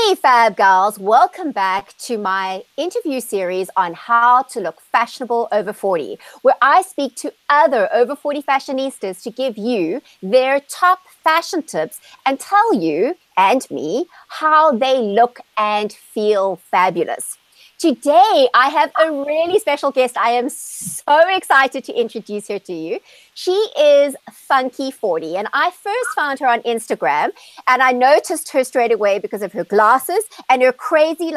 Hey Fab Girls, welcome back to my interview series on how to look fashionable over 40, where I speak to other over 40 fashionistas to give you their top fashion tips and tell you and me how they look and feel fabulous. Today, I have a really special guest. I am so excited to introduce her to you. She is FunkyForty, and I first found her on Instagram, and I noticed her straight away because of her glasses and her crazy,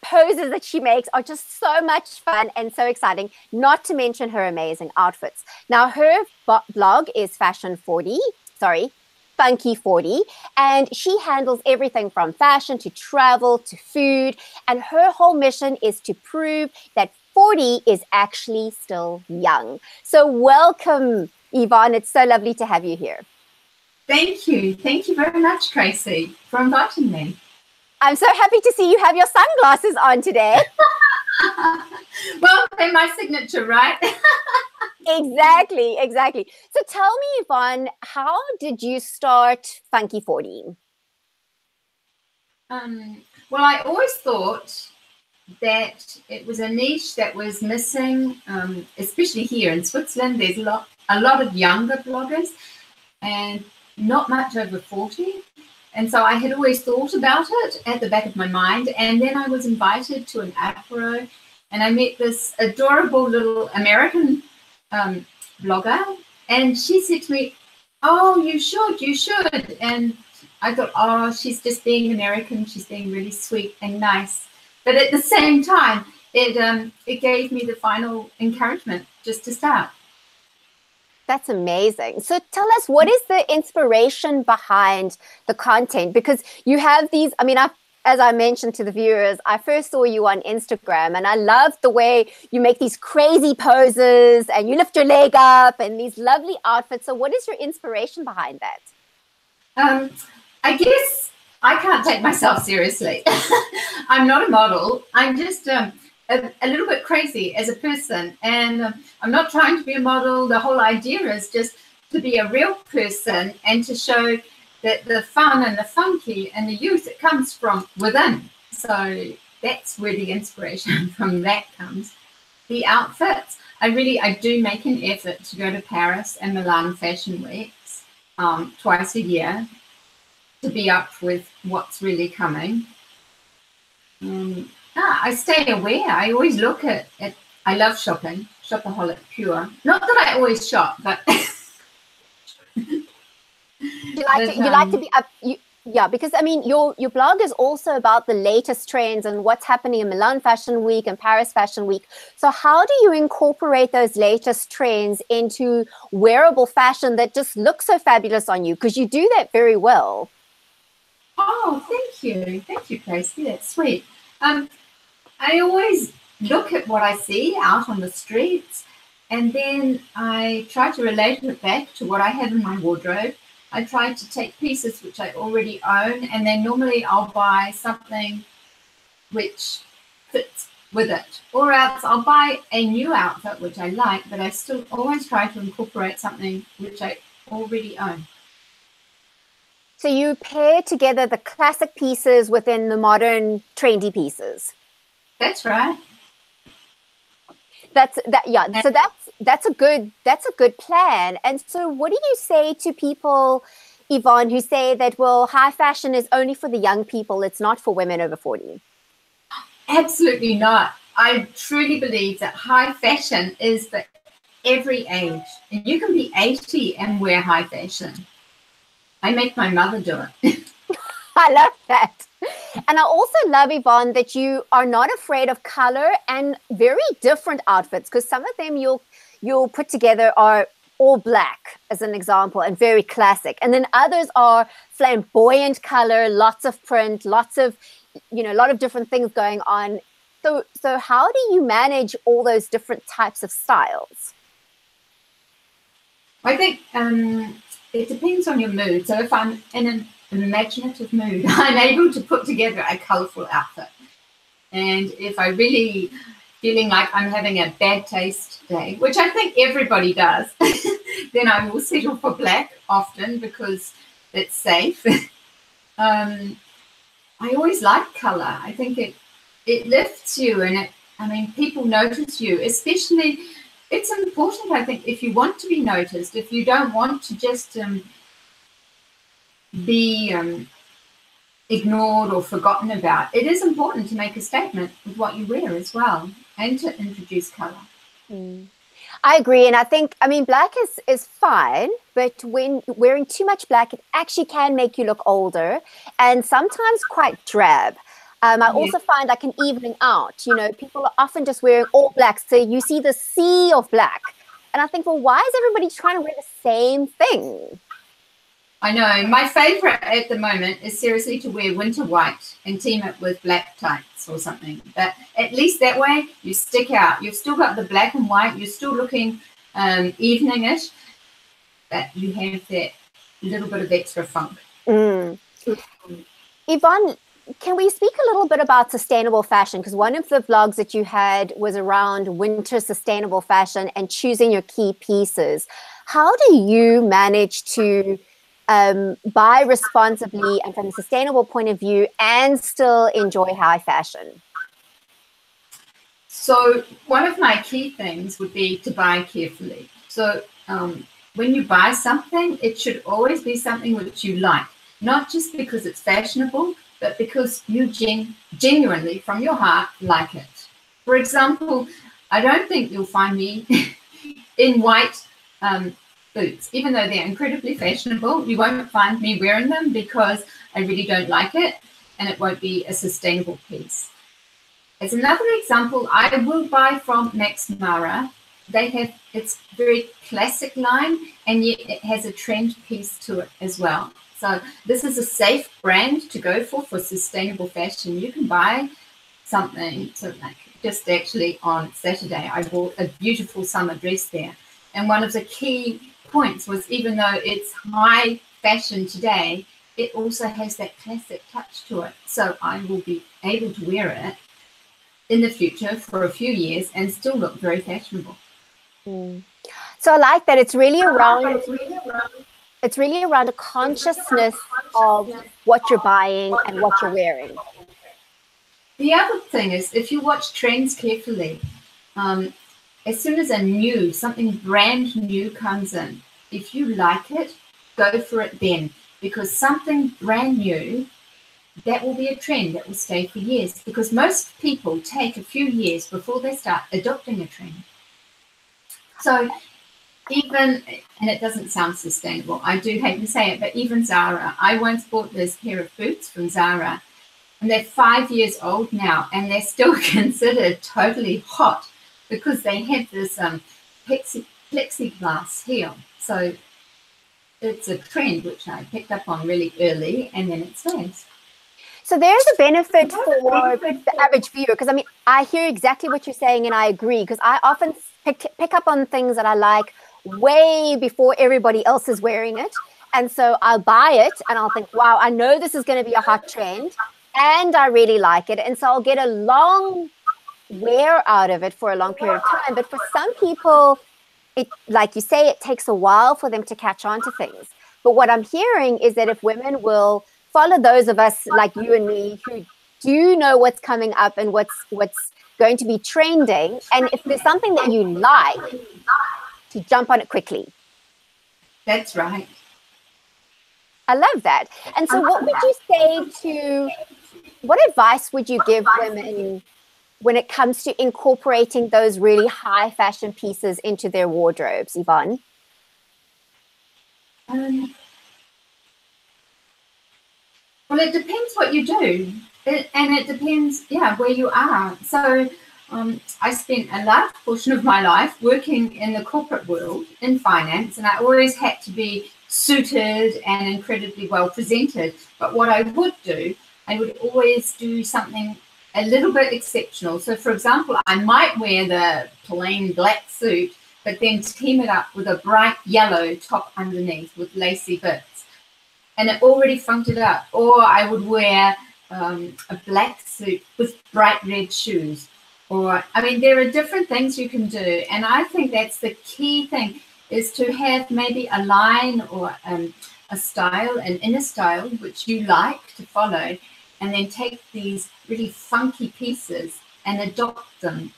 poses that she makes are just so much fun and so exciting, not to mention her amazing outfits. Now, her blog is FunkyForty, and she handles everything from fashion to travel to food, and her whole mission is to prove that 40 is actually still young. So welcome, Yvonne. It's so lovely to have you here. Thank you. Thank you very much, Tracy, for inviting me. I'm so happy to see you have your sunglasses on today. Well, they're my signature, right? Exactly. So tell me, Yvonne, how did you start FunkyForty? Well, I always thought that it was a niche that was missing, especially here in Switzerland. There's a lot of younger bloggers and not much over 40. And so I had always thought about it at the back of my mind. And then I was invited to an apéro, and I met this adorable little American blogger, and she said to me, "Oh, you should." And I thought, oh, she's just being American. She's being really sweet and nice. But at the same time, it gave me the final encouragement just to start. That's amazing. So tell us, what is the inspiration behind the content? Because you have these, as I mentioned to the viewers, I first saw you on Instagram, and I love the way you make these crazy poses and you lift your leg up and these lovely outfits. So what is your inspiration behind that? I guess I can't take myself seriously. I'm not a model. I'm just a little bit crazy as a person, and I'm not trying to be a model. The whole idea is just to be a real person and to show that the fun and the funky and the youth, it comes from within. So that's where the inspiration from that comes. The outfits, I do make an effort to go to Paris and Milan fashion weeks twice a year to be up with what's really coming. I stay aware. I always look at I love shopping, shopaholic pure. Not that I always shop, but you like to be up. Yeah, because your blog is also about the latest trends and what's happening in Milan Fashion Week and Paris Fashion Week. So how do you incorporate those latest trends into wearable fashion that just looks so fabulous on you? Because you do that very well. Oh, thank you, Tracy. That's sweet. I always look at what I see out on the streets, and then I try to relate it back to what I have in my wardrobe. I try to take pieces which I already own, and then normally I'll buy something which fits with it. Or else I'll buy a new outfit which I like, but I still always try to incorporate something which I already own. So you pair together the classic pieces within the modern trendy pieces. That's right. So that's a good plan. And so what do you say to people, Yvonne, who say that, well, high fashion is only for the young people, it's not for women over 40? Absolutely not. I truly believe that high fashion is for every age. And you can be 80 and wear high fashion. I make my mother do it. I love that. And I also love, Yvonne, that you are not afraid of color and very different outfits, because some of them you'll put together are all black, as an example, and very classic. And then others are flamboyant color, lots of print, lots of, a lot of different things going on. So how do you manage all those different types of styles? I think it depends on your mood. So if I'm in an imaginative mood, I'm able to put together a colorful outfit. And if I really feeling like I'm having a bad taste day, which I think everybody does, then I will settle for black often because it's safe. I always like color. I think it lifts you, and people notice you, especially. It's important, I think, if you want to be noticed, if you don't want to just be ignored or forgotten about. It is important to make a statement with what you wear as well, and to introduce color. I agree. And I think, black is fine, but when wearing too much black, it actually can make you look older and sometimes quite drab. I also find like an evening out, people are often just wearing all black. So you see the sea of black. And I think, well, why is everybody trying to wear the same thing? I know. My favorite at the moment is seriously to wear winter white and team it with black tights or something. But at least that way you stick out. You've still got the black and white. You're still looking evening-ish, but you have that little bit of extra funk. Yvonne, can we speak a little bit about sustainable fashion? Because one of the vlogs that you had was around winter sustainable fashion and choosing your key pieces. How do you manage to buy responsibly and from a sustainable point of view and still enjoy high fashion? So one of my key things would be to buy carefully. So when you buy something, it should always be something which you like, not just because it's fashionable, but because you genuinely, from your heart, like it. For example, I don't think you'll find me in white boots, even though they're incredibly fashionable. You won't find me wearing them because I really don't like it, and it won't be a sustainable piece. As another example, I will buy from Max Mara. They have, it's very classic line, and yet it has a trend piece to it as well. So this is a safe brand to go for sustainable fashion. You can buy something. So like just actually on Saturday, I bought a beautiful summer dress there. And one of the key points was, even though it's high fashion today, it also has that classic touch to it. So I will be able to wear it in the future for a few years and still look very fashionable. So I like that it's really around a consciousness of what you're buying and what you're wearing. The other thing is, if you watch trends carefully, as soon as something brand new comes in, if you like it, go for it then, because something brand new, that will be a trend that will stay for years, because most people take a few years before they start adopting a trend. So even, and it doesn't sound sustainable, I do hate to say it, but even Zara, I once bought this pair of boots from Zara, and they're 5 years old now, and they're still considered totally hot because they have this plexiglass heel. So it's a trend which I picked up on really early, and then it stays. So there's a benefit for the average viewer, because I hear exactly what you're saying, and I agree, because I often pick up on things that I like way before everybody else is wearing it. And so I'll buy it and I'll think, wow, I know this is going to be a hot trend and I really like it. And so I'll get a long wear out of it for a long period of time. But for some people, it, like you say, it takes a while for them to catch on to things. But what I'm hearing is that if women will follow those of us like you and me who do know what's coming up and what's going to be trending, and if there's something that you like, to jump on it quickly. That's right. I love that. And so what advice would you give women when it comes to incorporating those really high fashion pieces into their wardrobes, Yvonne? Well, it depends what you do. And it depends, where you are. So I spent a large portion of my life working in the corporate world in finance, and I always had to be suited and incredibly well presented. But what I would do, I would always do something a little bit exceptional. So, for example, I might wear the plain black suit, but then team it up with a bright yellow top underneath with lacy bits. And it already funked it up. Or I would wear a black suit with bright red shoes. Or, there are different things you can do. And I think that's the key thing, is to have maybe a line or a a style, an inner style, which you like to follow, and then take these really funky pieces and adopt them,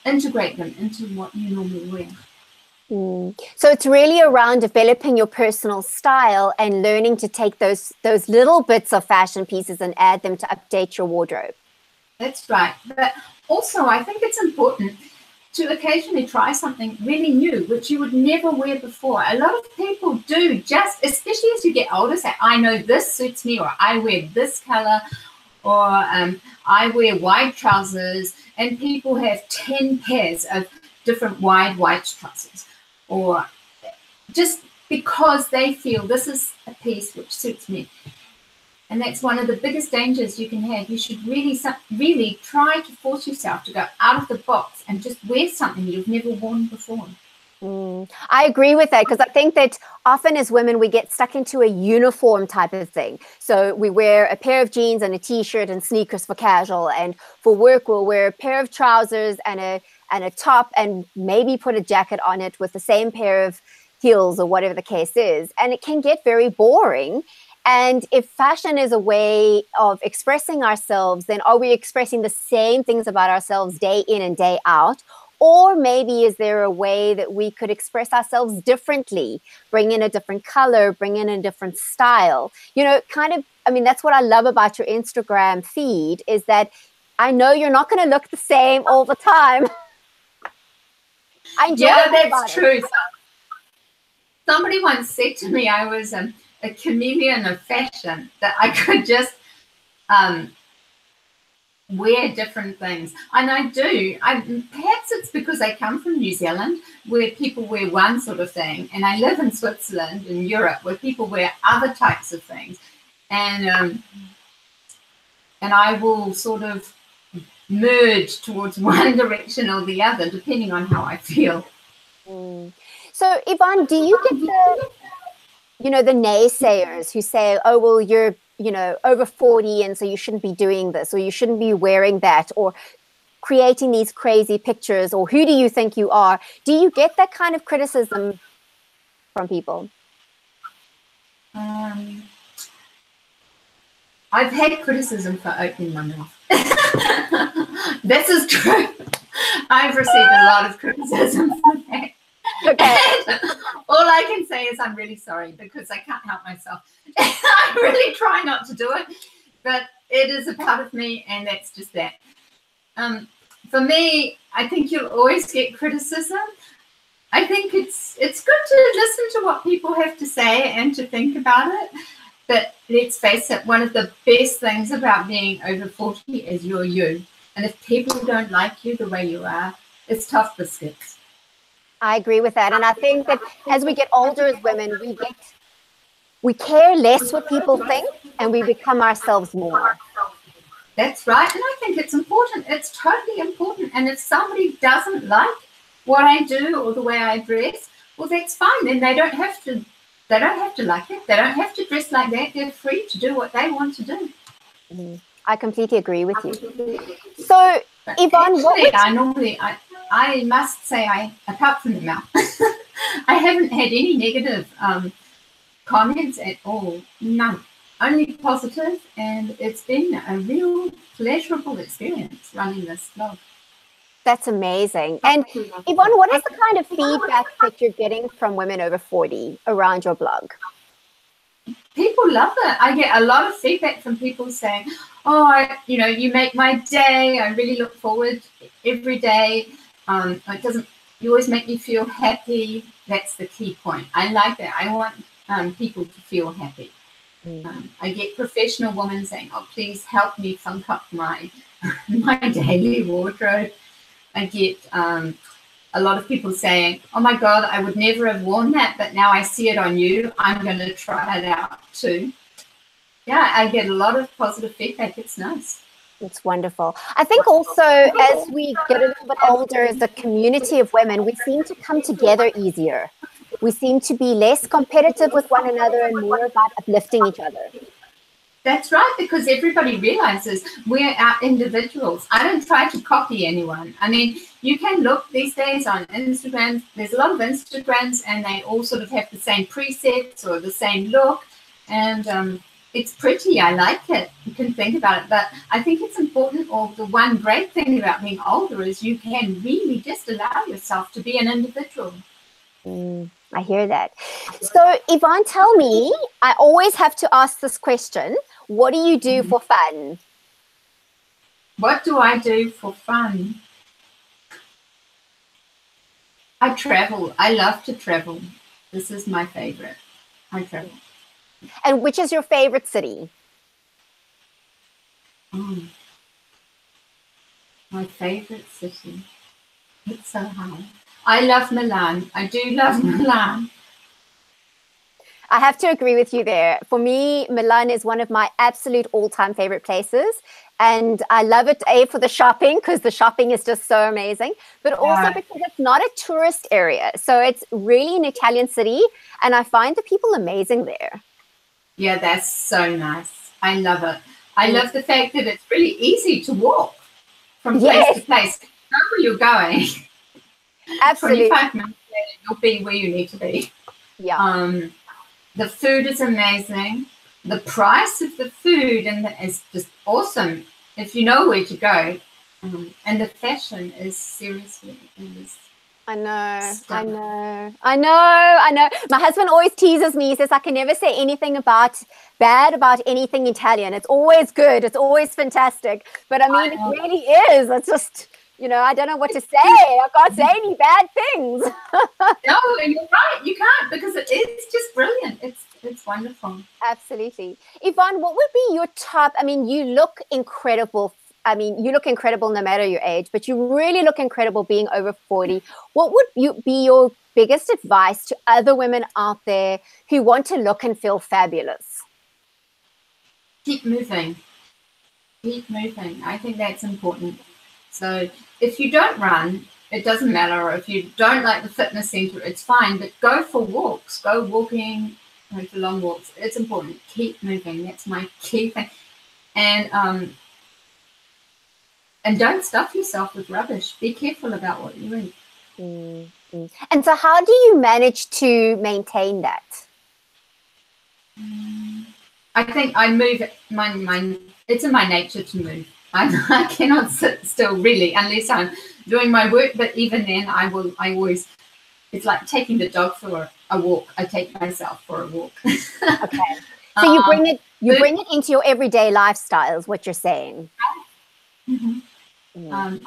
integrate them into what you normally wear. So it's really around developing your personal style and learning to take those little bits of fashion pieces and add them to update your wardrobe. That's right. But also, I think it's important to occasionally try something really new, which you would never wear before. A lot of people do, just especially as you get older, say, I know this suits me, or I wear this color, or I wear wide trousers, and people have 10 pairs of different wide white trousers, or just because they feel this is a piece which suits me. And that's one of the biggest dangers you can have. You should really try to force yourself to go out of the box and just wear something you've never worn before. I agree with that, because I think that often as women, we get stuck into a uniform type of thing. So we wear a pair of jeans and a t-shirt and sneakers for casual. And for work, we'll wear a pair of trousers and a top and maybe put a jacket on it with the same pair of heels or whatever the case is. And it can get very boring. And if fashion is a way of expressing ourselves, then are we expressing the same things about ourselves day in and day out? Or maybe is there a way that we could express ourselves differently, bring in a different color, bring in a different style? You know, that's what I love about your Instagram feed, is that I know you're not going to look the same all the time. I enjoy that's true. Somebody once said to me I was a chameleon of fashion, that I could just wear different things. And I do. Perhaps it's because I come from New Zealand, where people wear one sort of thing, and I live in Switzerland in Europe, where people wear other types of things. And I will sort of merge towards one direction or the other, depending on how I feel. So, Yvonne, do you get the naysayers who say, oh, well, you're, over 40, and so you shouldn't be doing this, or you shouldn't be wearing that, or creating these crazy pictures, or who do you think you are? Do you get that kind of criticism from people? I've had criticism for opening my mouth. This is true. I've received a lot of criticism for that. Okay. And all I can say is I'm really sorry, because I can't help myself. I really try not to do it, but it is a part of me, and that's just that. For me, I think you'll always get criticism. I think it's good to listen to what people have to say and to think about it. But let's face it, one of the best things about being over 40 is you're you. And if people don't like you the way you are, it's tough biscuits. I agree with that. And I think that as we get older as women, we care less what people think, and we become ourselves more. That's right. And I think it's important. It's totally important. And if somebody doesn't like what I do or the way I dress, well, that's fine. Then they don't have to like it. They don't have to dress like that. They're free to do what they want to do. I completely agree with you. So, Yvonne, I must say, apart from the mouth, I haven't had any negative comments at all. None. Only positive, and it's been a real pleasurable experience running this blog. That's amazing. And Yvonne, what is the kind of feedback that you're getting from women over 40 around your blog? People love it. I get a lot of feedback from people saying, oh, you make my day. I really look forward every day. You always make me feel happy. That's the key point. I like that. I want people to feel happy. I get professional women saying, oh, please help me funk up my daily wardrobe. I get a lot of people saying, oh my God, I would never have worn that, but now I see it on you. I'm going to try it out too. Yeah, I get a lot of positive feedback. It's nice. It's wonderful. I think also as we get a little bit older as a community of women, we seem to come together easier. We seem to be less competitive with one another and more about uplifting each other. That's right, because everybody realizes we're our individuals. I don't try to copy anyone. I mean, you can look these days on Instagram. There's a lot of Instagrams, and they all sort of have the same presets or the same look. And it's pretty. I like it. You can think about it. But I think it's important, or the one great thing about being older is you can really just allow yourself to be an individual. I hear that. So, Yvonne, tell me, I always have to ask this question. What do you do for fun? What do I do for fun? I travel. I love to travel. This is my favorite. I travel. And which is your favorite city? My favorite city. It's so hard. I love Milan. I do love Milan. I have to agree with you there. For me, Milan is one of my absolute all-time favorite places. And I love it, A, for the shopping, because the shopping is just so amazing, but also because it's not a tourist area. So it's really an Italian city, and I find the people amazing there. Yeah, that's so nice. I love it. I love the fact that it's really easy to walk from place to place. You know where you're going. Absolutely. 25 minutes later, you'll be where you need to be. Yeah. The food is amazing. The price of the food is just awesome if you know where to go. And the fashion is seriously, I know. My husband always teases me. He says I can never say anything bad about anything Italian. It's always good. It's always fantastic. But I mean, it really is. It's just, I don't know what to say. I can't say any bad things. No, you're right. You can't, because it is just brilliant. It's wonderful. Absolutely. Yvonne, what would be your top? I mean, you look incredible. I mean, you look incredible no matter your age, but you really look incredible being over 40. What would be your biggest advice to other women out there who want to look and feel fabulous? Keep moving. Keep moving. I think that's important. So if you don't run, it doesn't matter. Or if you don't like the fitness center, it's fine. But go for walks. Go walking, go for long walks. It's important. Keep moving. That's my key thing. And don't stuff yourself with rubbish. Be careful about what you eat. And so how do you manage to maintain that? I think I move. It's in my nature to move. I cannot sit still really unless I'm doing my work. But even then, I always. It's like taking the dog for a walk. I take myself for a walk. Okay. So you bring it. You bring it into your everyday lifestyle. Is what you're saying? Mm-hmm.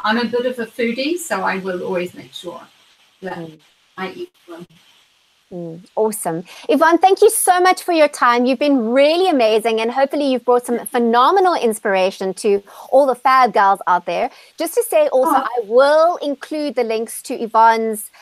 I'm a bit of a foodie, so I will always make sure that I eat well. Awesome. Yvonne, thank you so much for your time. You've been really amazing, and hopefully you've brought some phenomenal inspiration to all the fab gals out there. Just to say also, I will include the links to Yvonne's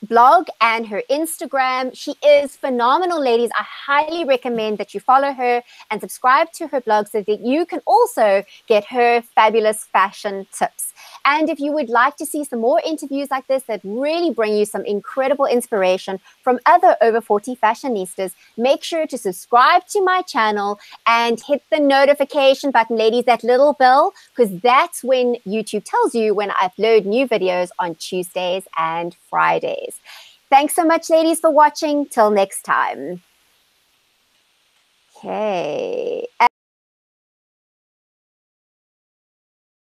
blog and her Instagram. She is phenomenal, ladies. I highly recommend that you follow her and subscribe to her blog so that you can also get her fabulous fashion tips. And if you would like to see some more interviews like this that really bring you some incredible inspiration from other over 40 fashionistas, make sure to subscribe to my channel and hit the notification button, ladies, that little bell, because that's when YouTube tells you when I upload new videos on Tuesdays and Fridays. Thanks so much, ladies, for watching. Till next time. Okay.